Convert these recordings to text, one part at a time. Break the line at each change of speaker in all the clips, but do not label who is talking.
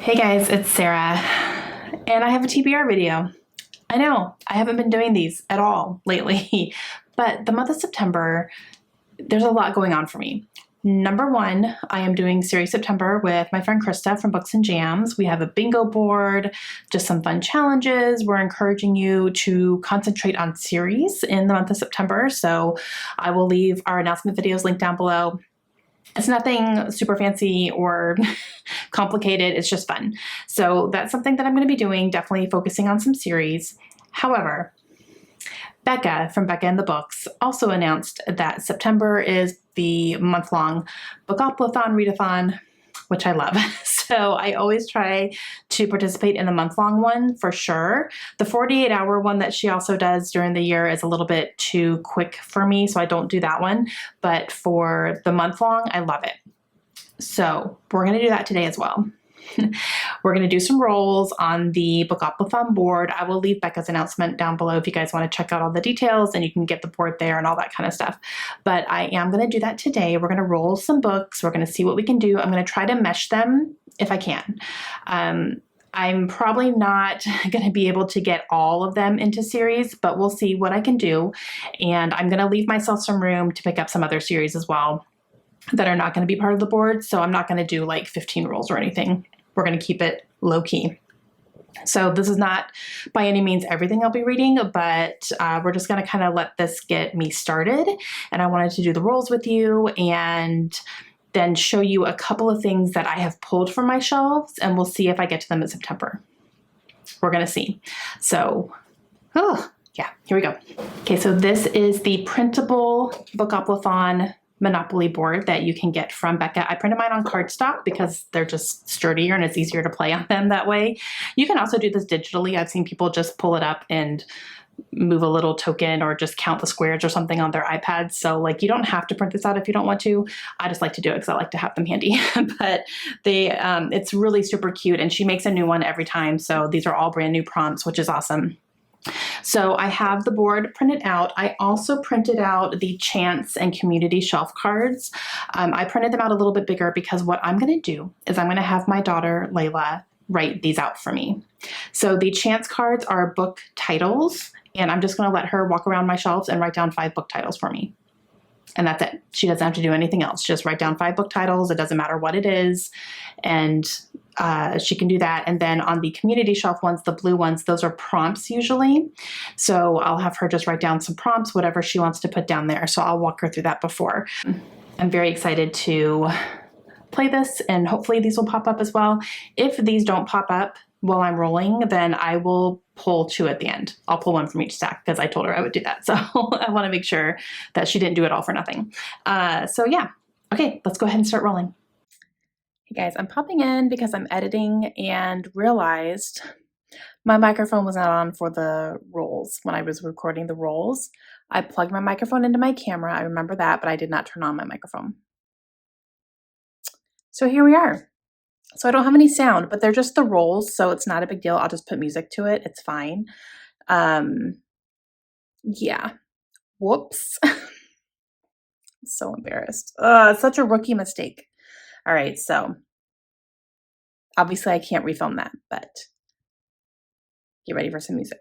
Hey guys, it's Sarah, and I have a TBR video. I know, I haven't been doing these at all lately, but the month of September, there's a lot going on for me. Number one, I am doing Series September with my friend Krista from Books and Jams. We have a bingo board, just some fun challenges. We're encouraging you to concentrate on series in the month of September, so I will leave our announcement videos linked down below. It's nothing super fancy or complicated, it's just fun. So that's something that I'm going to be doing, definitely focusing on some series. However, Becca from Becca and the Books also announced that September is the month-long Bookoplathon, readathon, which I love. So I always try to participate in the month-long one for sure. The 48-hour one that she also does during the year is a little bit too quick for me, so I don't do that one. But for the month-long, I love it. So we're going to do that today as well. We're going to do some rolls on the Bookoplathon board. I will leave Becca's announcement down below if you guys want to check out all the details, and you can get the board there and all that kind of stuff. But I am going to do that today. We're going to roll some books. We're going to see what we can do. I'm going to try to mesh them if I can. I'm probably not going to be able to get all of them into series, but we'll see what I can do. And I'm going to leave myself some room to pick up some other series as well that are not going to be part of the board. So I'm not going to do like 15 rolls or anything. We're going to keep it low key. So this is not by any means everything I'll be reading, but we're just going to kind of let this get me started. And I wanted to do the rolls with you and then show you a couple of things that I have pulled from my shelves, and we'll see if I get to them in September. We're going to see. So, yeah, here we go. Okay, so this is the printable Bookoplathon Monopoly board that you can get from Becca. I printed mine on cardstock because they're just sturdier and it's easier to play on them that way. You can also do this digitally. I've seen people just pull it up and move a little token or just count the squares or something on their iPads. So like you don't have to print this out if you don't want to. I just like to do it because I like to have them handy. But it's really super cute, and she makes a new one every time. So these are all brand new prompts, which is awesome. So I have the board printed out. I also printed out the chance and community shelf cards. I printed them out a little bit bigger because what I'm going to do is I'm going to have my daughter Layla write these out for me. So the chance cards are book titles, and I'm just going to let her walk around my shelves and write down 5 book titles for me. And that's it. She doesn't have to do anything else. Just write down 5 book titles. It doesn't matter what it is. And she can do that. And then on the community shelf ones, the blue ones, those are prompts usually. So I'll have her just write down some prompts, whatever she wants to put down there. So I'll walk her through that before. I'm very excited to play this, and hopefully these will pop up as well. If these don't pop up while I'm rolling, then I will pull 2 at the end. I'll pull 1 from each stack because I told her I would do that. So I want to make sure that she didn't do it all for nothing. So yeah, okay, let's go ahead and start rolling. Hey guys, I'm popping in because I'm editing and realized my microphone was not on for the rolls when I was recording the rolls. I plugged my microphone into my camera. I remember that, but I did not turn on my microphone. So here we are. So I don't have any sound, but they're just the rolls, so it's not a big deal. I'll just put music to it. It's fine. Yeah. Whoops. I'm so embarrassed. Such a rookie mistake. All right, so obviously I can't refilm that, but get ready for some music.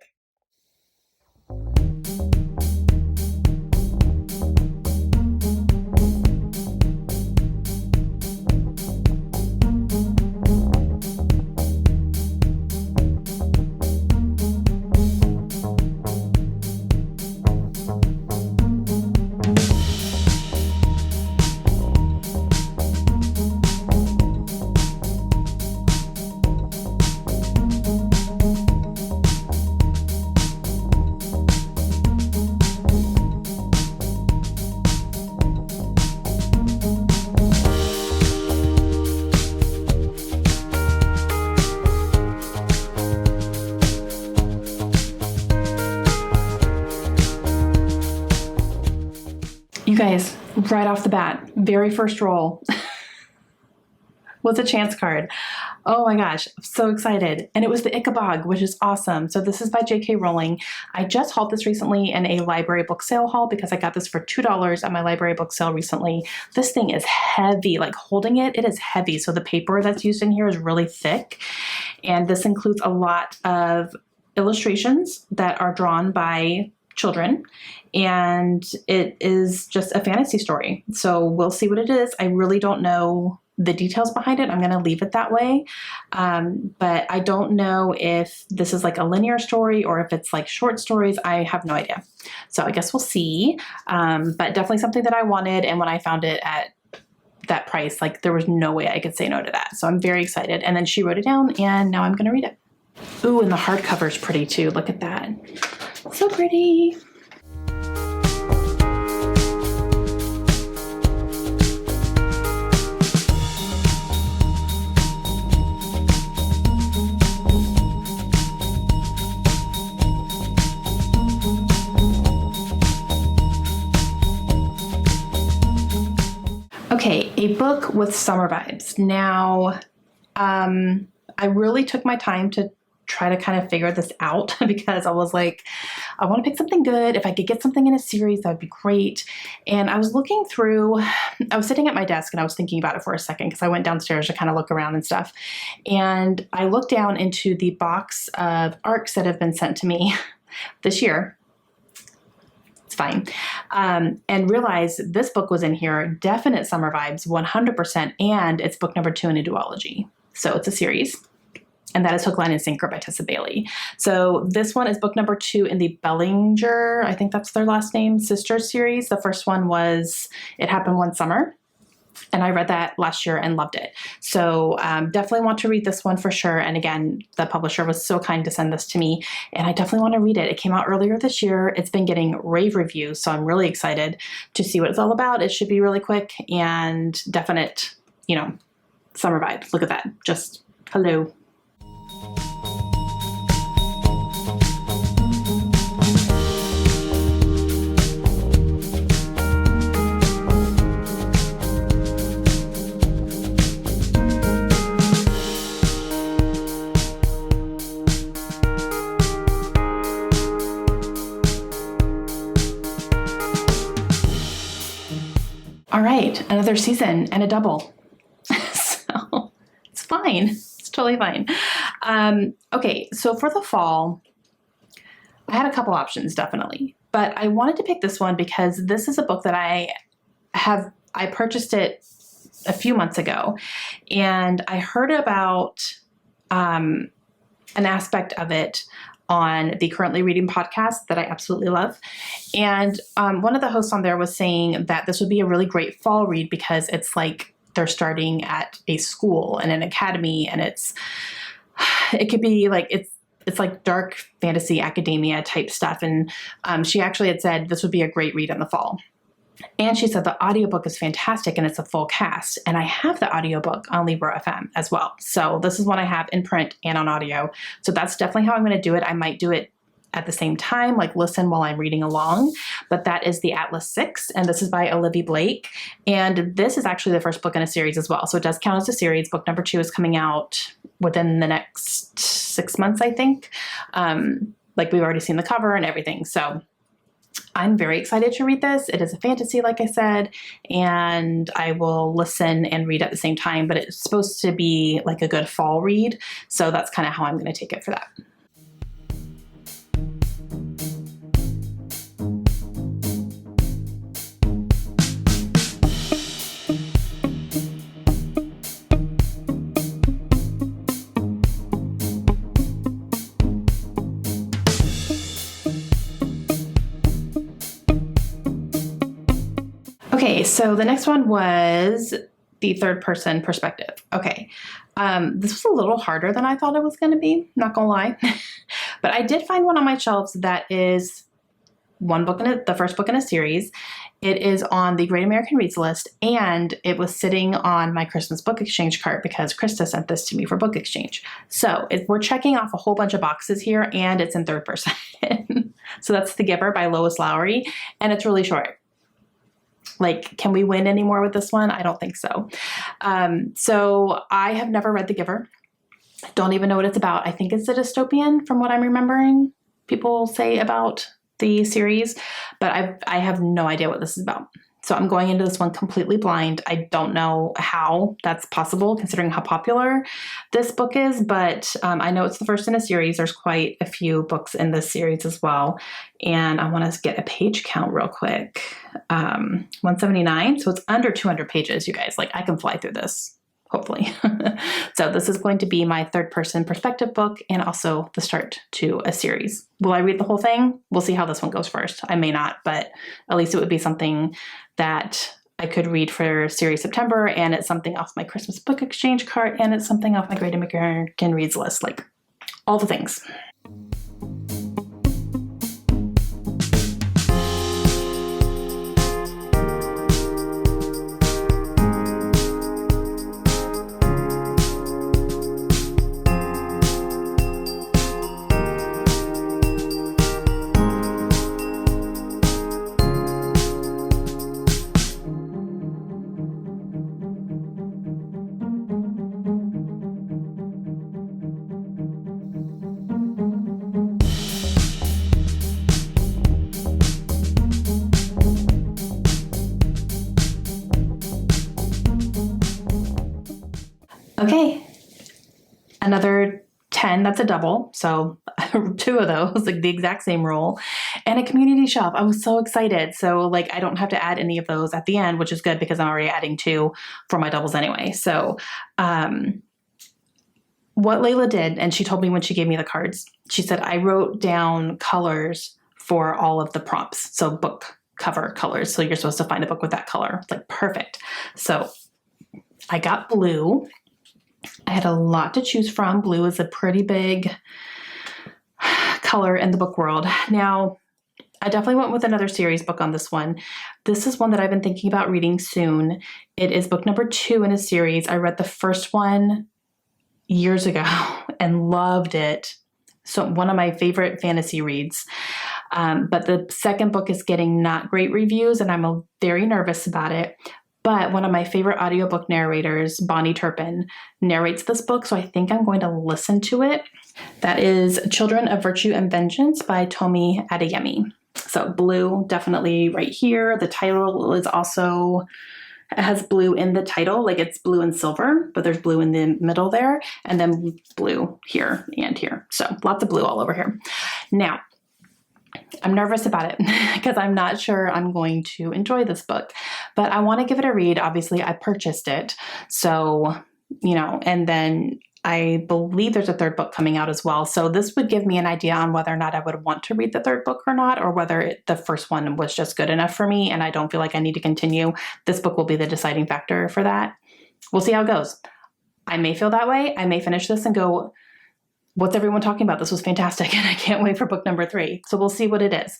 You guys, right off the bat, very first roll was a chance card. Oh my gosh, I'm so excited. And it was the Ichabod, which is awesome. So this is by J.K. Rowling. I just hauled this recently in a library book sale haul because I got this for $2 at my library book sale recently. This thing is heavy, like holding it, it is heavy. So the paper that's used in here is really thick. And this includes a lot of illustrations that are drawn by children, and it is just a fantasy story. So we'll see what it is. I really don't know the details behind it. I'm going to leave it that way. But I don't know if this is like a linear story or if it's like short stories. I have no idea. So I guess we'll see. But definitely something that I wanted. And when I found it at that price, like there was no way I could say no to that. So I'm very excited. And then she wrote it down and now I'm going to read it. Ooh, and the hardcover is pretty too. Look at that. So pretty. Okay, a book with summer vibes. Now, I really took my time to try to kind of figure this out because I was like, I want to pick something good. If I could get something in a series, that would be great. And I was looking through, I was sitting at my desk and I was thinking about it for a second because I went downstairs to kind of look around and stuff. And I looked down into the box of ARCs that have been sent to me this year. It's fine. And realized this book was in here, definite summer vibes, 100%. And it's book number 2 in a duology. So it's a series. And that is Hook, Line, and Sinker by Tessa Bailey. So this one is book number 2 in the Bellinger, I think that's their last name, Sisters series. The first one was It Happened One Summer. And I read that last year and loved it. So definitely want to read this one for sure. And again, the publisher was so kind to send this to me. And I definitely want to read it. It came out earlier this year. It's been getting rave reviews. So I'm really excited to see what it's all about. It should be really quick and definite, summer vibe. Look at that. Just hello. All right, another season and a double. So it's fine. It's totally fine. Okay, so for the fall, I had a couple options, definitely. But I wanted to pick this one because this is a book that I purchased it a few months ago. And I heard about an aspect of it on the Currently Reading podcast that I absolutely love. And one of the hosts on there was saying that this would be a really great fall read because it's like they're starting at a school and an academy, and it could be like, it's like dark fantasy academia type stuff. And she actually had said this would be a great read in the fall. And she said the audiobook is fantastic and it's a full cast. And I have the audiobook on Libro FM as well. So this is one I have in print and on audio. So that's definitely how I'm going to do it. I might do it at the same time, like listen while I'm reading along. But that is the Atlas 6. And this is by Olivia Blake. And this is actually the first book in a series as well. So it does count as a series. Book number 2 is coming out within the next 6 months, I think. Like we've already seen the cover and everything. So I'm very excited to read this. It is a fantasy, like I said, and I will listen and read at the same time, but it's supposed to be like a good fall read. So that's kind of how I'm going to take it for that. Okay, so the next one was the third person perspective. Okay, this was a little harder than I thought it was going to be, not gonna lie. But I did find one on my shelves that is the first book in a series. It is on the Great American Reads list, and it was sitting on my Christmas book exchange cart because Krista sent this to me for book exchange. So we're checking off a whole bunch of boxes here, and it's in third person. So that's The Giver by Lois Lowry, and it's really short. Like, can we win anymore with this one? I don't think so. So I have never read The Giver. Don't even know what it's about. I think it's a dystopian from what I'm remembering people say about the series, but I have no idea what this is about. So I'm going into this one completely blind. I don't know how that's possible considering how popular this book is, but I know it's the first in a series. There's quite a few books in this series as well. And I want to get a page count real quick. 179. So it's under 200 pages, you guys. Like, I can fly through this, hopefully. So this is going to be my third person perspective book and also the start to a series. Will I read the whole thing? We'll see how this one goes first. I may not, but at least it would be something that I could read for series September, and it's something off my Christmas book exchange cart, and it's something off my Great American Reads list, like all the things. Okay, another 10, that's a double. So 2 of those, like the exact same roll, and a community shelf. I was so excited. So like, I don't have to add any of those at the end, which is good because I'm already adding 2 for my doubles anyway. So what Layla did, and she told me when she gave me the cards, she said, I wrote down colors for all of the prompts. So book cover colors. So you're supposed to find a book with that color. It's like, perfect. So I got blue. I had a lot to choose from. Blue is a pretty big color in the book world. Now, I definitely went with another series book on this one. This is one that I've been thinking about reading soon. It is book number 2 in a series. I read the first one years ago and loved it. So one of my favorite fantasy reads. But the second book is getting not great reviews, and I'm very nervous about it. But one of my favorite audiobook narrators, Bonnie Turpin, narrates this book, so I think I'm going to listen to it. That is Children of Virtue and Vengeance by Tomi Adeyemi. So blue, definitely right here. The title is also, it has blue in the title, like it's blue and silver, but there's blue in the middle there, and then blue here and here. So lots of blue all over here. Now, I'm nervous about it because I'm not sure I'm going to enjoy this book, but I want to give it a read. Obviously, I purchased it. So, you know, and then I believe there's a third book coming out as well. So this would give me an idea on whether or not I would want to read the third book or not, or whether the first one was just good enough for me and I don't feel like I need to continue. This book will be the deciding factor for that. We'll see how it goes. I may feel that way. I may finish this and go, what's everyone talking about? This was fantastic, and I can't wait for book number 3. So we'll see what it is.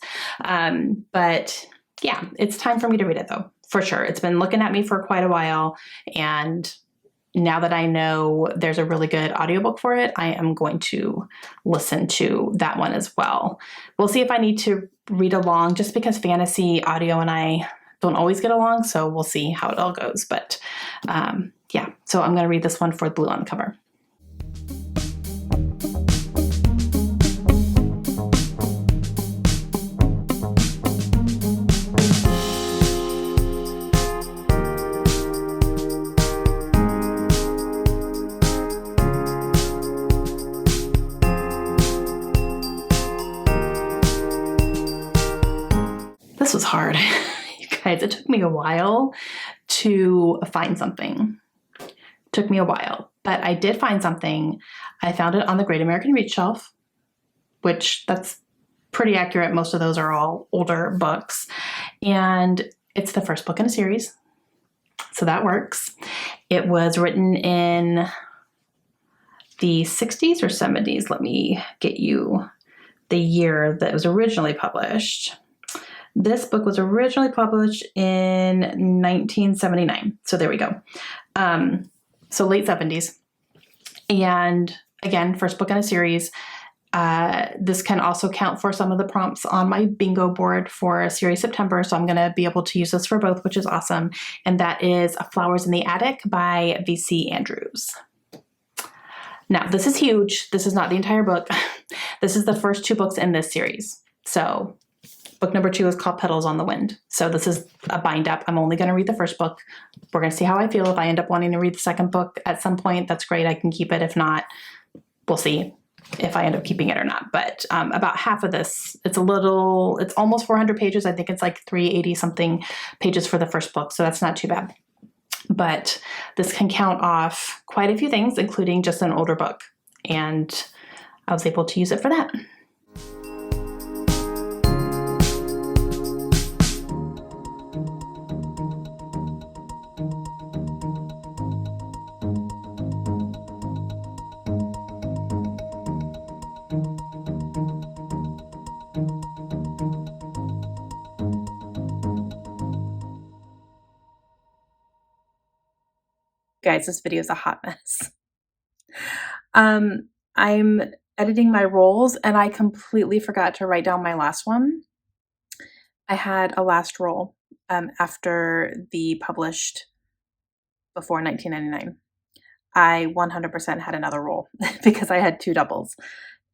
But yeah, it's time for me to read it though, for sure. It's been looking at me for quite a while, and now that I know there's a really good audiobook for it, I am going to listen to that one as well. We'll see if I need to read along, just because fantasy audio and I don't always get along, so we'll see how it all goes. But yeah, so I'm going to read this one for blue on the cover. This was hard. You guys, it took me a while to find something. It took me a while, but I did find something. I found it on the Great American Read shelf, which that's pretty accurate. Most of those are all older books, and it's the first book in a series. So that works. It was written in the 60s or 70s. Let me get you the year that it was originally published. This book was originally published in 1979. So there we go. So late 70s. And again, first book in a series. This can also count for some of the prompts on my bingo board for series September. So I'm going to be able to use this for both, which is awesome. And that is Flowers in the Attic by V.C. Andrews. Now, this is huge. This is not the entire book. This is the first 2 books in this series. So book number 2 is called Petals on the Wind. So this is a bind up. I'm only going to read the first book. We're going to see how I feel. If I end up wanting to read the second book at some point, that's great. I can keep it. If not, we'll see if I end up keeping it or not. But about half of this, it's almost 400 pages. I think it's like 380 something pages for the first book. So that's not too bad. But this can count off quite a few things, including just an older book. And I was able to use it for that. Guys, this video is a hot mess. I'm editing my rolls and I completely forgot to write down my last one. I had a last roll after the published before 1999. I 100% had another roll because I had 2 doubles.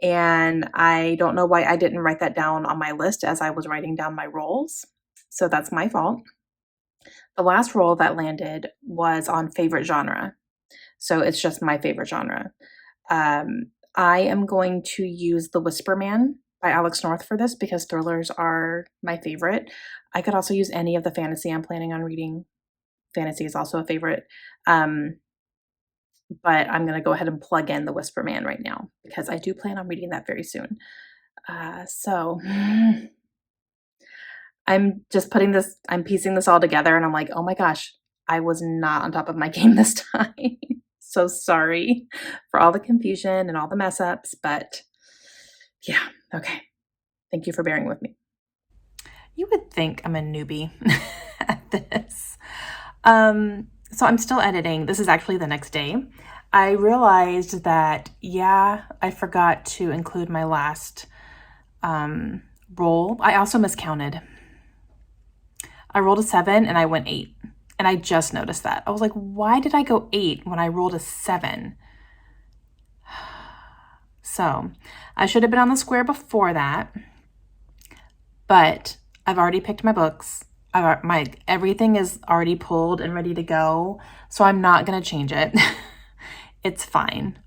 And I don't know why I didn't write that down on my list as I was writing down my rolls. So that's my fault. The last roll that landed was on favorite genre. So it's just my favorite genre. I am going to use The Whisper Man by Alex North for this because thrillers are my favorite. I could also use any of the fantasy I'm planning on reading. Fantasy is also a favorite. But I'm going to go ahead and plug in The Whisper Man right now because I do plan on reading that very soon. So I'm just I'm piecing this all together and I'm like, oh my gosh, I was not on top of my game this time. So sorry for all the confusion and all the mess ups, but yeah, okay. Thank you for bearing with me. You would think I'm a newbie at this. So I'm still editing. This is actually the next day. I realized that, I forgot to include my last roll. I also miscounted. I rolled a 7 and I went 8. And I just noticed that. I was like, why did I go 8 when I rolled a 7? So I should have been on the square before that. But I've already picked my books. Everything is already pulled and ready to go. So I'm not going to change it. It's fine.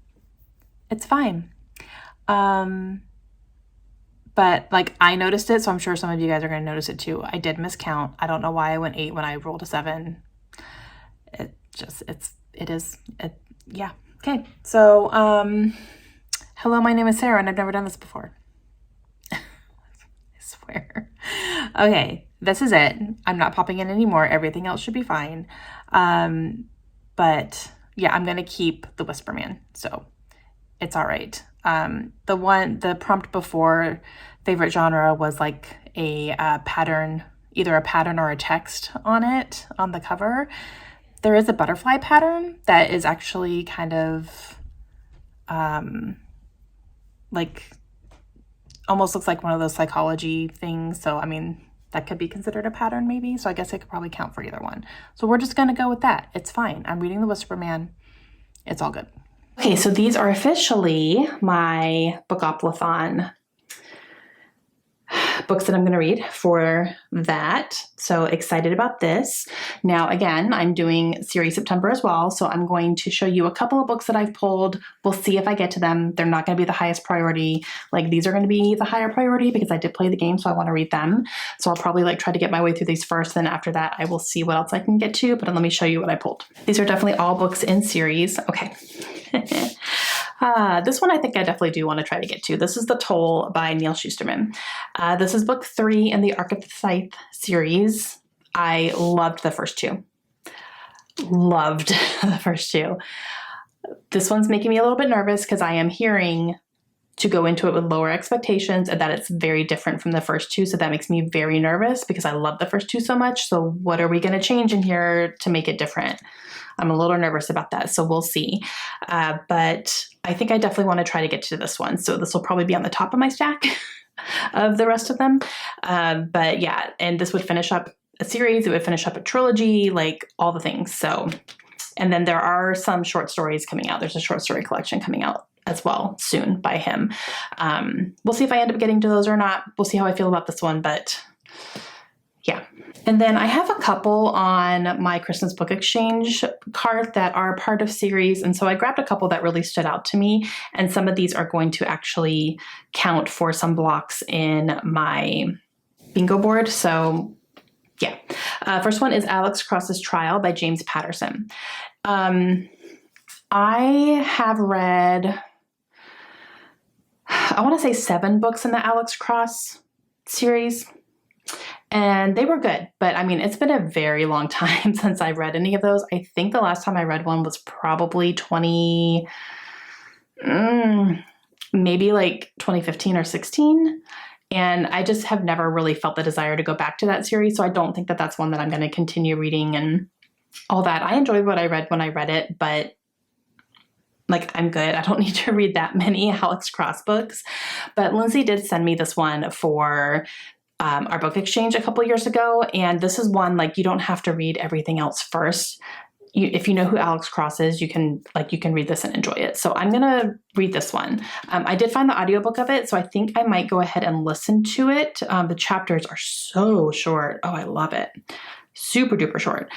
It's fine. But like I noticed it, so I'm sure some of you guys are going to notice it too. I did miscount. I don't know why I went 8 when I rolled a 7. Yeah. Okay. So, hello, my name is Sarah and I've never done this before. I swear. Okay. This is it. I'm not popping in anymore. Everything else should be fine. But yeah, I'm going to keep The Whisper Man. So it's all right. The prompt before favorite genre was like a pattern, either a pattern or a text on it, on the cover. There is a butterfly pattern that is actually kind of like almost looks like one of those psychology things. So, I mean, that could be considered a pattern maybe. So I guess it could probably count for either one. So we're just going to go with that. It's fine. I'm reading The Whisper Man. It's all good. Okay, so these are officially my Bookoplathon books that I'm going to read for that. So excited about this. Now, again, I'm doing series September as well. So I'm going to show you a couple of books that I've pulled. We'll see if I get to them. They're not going to be the highest priority. Like these are going to be the higher priority because I did play the game. So I want to read them. So I'll probably like try to get my way through these first. Then after that, I will see what else I can get to. But let me show you what I pulled. These are definitely all books in series. Okay. This one I think I definitely do want to try to get to. This is The Toll by Neil Shusterman. This is book 3 in the Arc of the Scythe series. I loved the first 2. Loved the first 2. This one's making me a little bit nervous because I am hearing to go into it with lower expectations and that it's very different from the first 2. So that makes me very nervous because I love the first 2 so much. So what are we going to change in here to make it different? I'm a little nervous about that, so we'll see. But I think I definitely want to try to get to this one. So this will probably be on the top of my stack of the rest of them. But yeah, and this would finish up a series. It would finish up a trilogy, like all the things. So And then there are some short stories coming out. There's a short story collection coming out as well soon by him. We'll see if I end up getting to those or not. We'll see how I feel about this one, but yeah. And then I have a couple on my Christmas book exchange cart that are part of series. And so I grabbed a couple that really stood out to me. And some of these are going to actually count for some blocks in my bingo board. So yeah. First one is Alex Cross's Trial by James Patterson. I have read, I want to say 7 books in the Alex Cross series. And they were good, but I mean, it's been a very long time since I've read any of those. I think the last time I read one was probably maybe like 2015 or 16. And I just have never really felt the desire to go back to that series. So I don't think that that's one that I'm going to continue reading and all that. I enjoyed what I read when I read it, but like, I'm good. I don't need to read that many Alex Cross books. But Lindsay did send me this one for our book exchange a couple years ago. And this is one, like, you don't have to read everything else first. If you know who Alex Cross is, you can read this and enjoy it. So I'm going to read this one. I did find the audiobook of it, so I think I might go ahead and listen to it. The chapters are so short. Oh, I love it. Super duper short.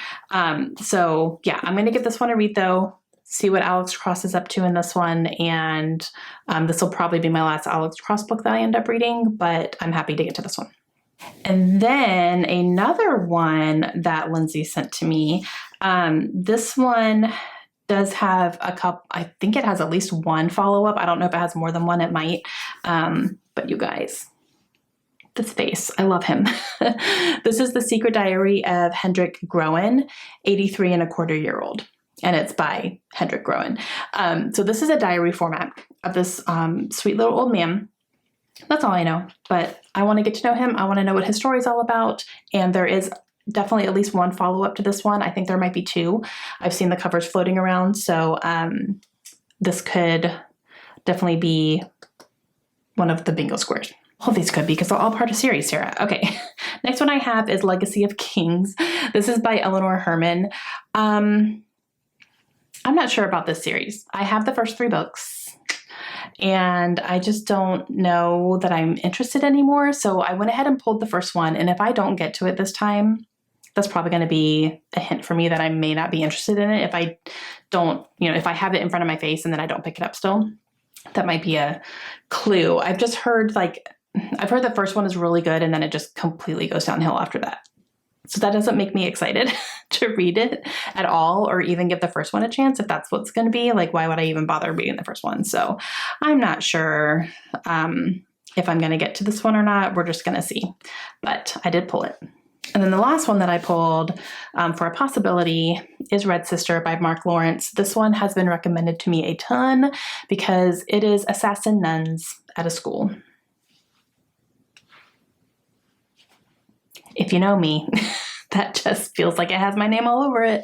So yeah, I'm going to give this one a read though, see what Alex Cross is up to in this one. And this will probably be my last Alex Cross book that I end up reading, but I'm happy to get to this one. And then another one that Lindsay sent to me, this one does have a couple, I think it has at least one follow-up. I don't know if it has more than one, it might. But you guys, this face, I love him. This is The Secret Diary of Hendrik Groen, 83 and a quarter year old. And it's by Hendrik Groen. So this is a diary format of this sweet little old man. That's all I know, but I want to get to know him. I want to know what his story is all about. And there is definitely at least one follow-up to this one. I think there might be 2. I've seen the covers floating around. So this could definitely be one of the bingo squares. All these could be because they're all part of series, Sarah. Okay, next one I have is Legacy of Kings. This is by Eleanor Herman. I'm not sure about this series. I have the first 3 books. And I just don't know that I'm interested anymore. So I went ahead and pulled the first one. And if I don't get to it this time, that's probably going to be a hint for me that I may not be interested in it. If I don't, if I have it in front of my face and then I don't pick it up still, that might be a clue. I've heard the first one is really good and then it just completely goes downhill after that. So that doesn't make me excited to read it at all or even give the first one a chance if that's what's going to be. Like, why would I even bother reading the first one? So I'm not sure if I'm going to get to this one or not. We're just going to see. But I did pull it. And then the last one that I pulled for a possibility is Red Sister by Mark Lawrence. This one has been recommended to me a ton because it is assassin nuns at a school. If you know me, that just feels like it has my name all over it.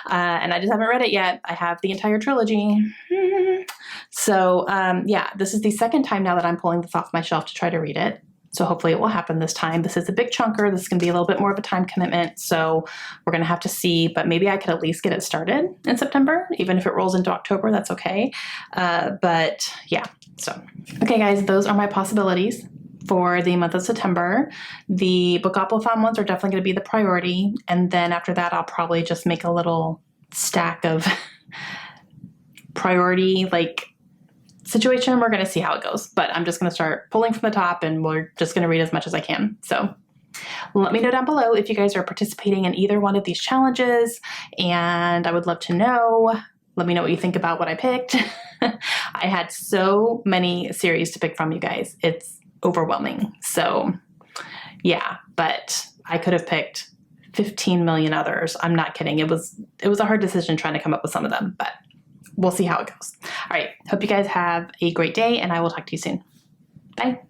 And I just haven't read it yet. I have the entire trilogy. So yeah, this is the second time now that I'm pulling this off my shelf to try to read it. So hopefully it will happen this time. This is a big chunker. This is going to be a little bit more of a time commitment. So we're going to have to see, but maybe I could at least get it started in September. Even if it rolls into October, that's okay. But yeah, so. Okay guys, those are my possibilities for the month of September. The Bookoplathon ones are definitely going to be the priority. And then after that, I'll probably just make a little stack of priority situation. We're going to see how it goes, but I'm just going to start pulling from the top and we're just going to read as much as I can. So let me know down below if you guys are participating in either one of these challenges, and I would love to know. Let me know what you think about what I picked. I had so many series to pick from, you guys. It's overwhelming. So yeah, but I could have picked 15 million others. I'm not kidding. It was a hard decision trying to come up with some of them, but we'll see how it goes. All right. Hope you guys have a great day and I will talk to you soon. Bye.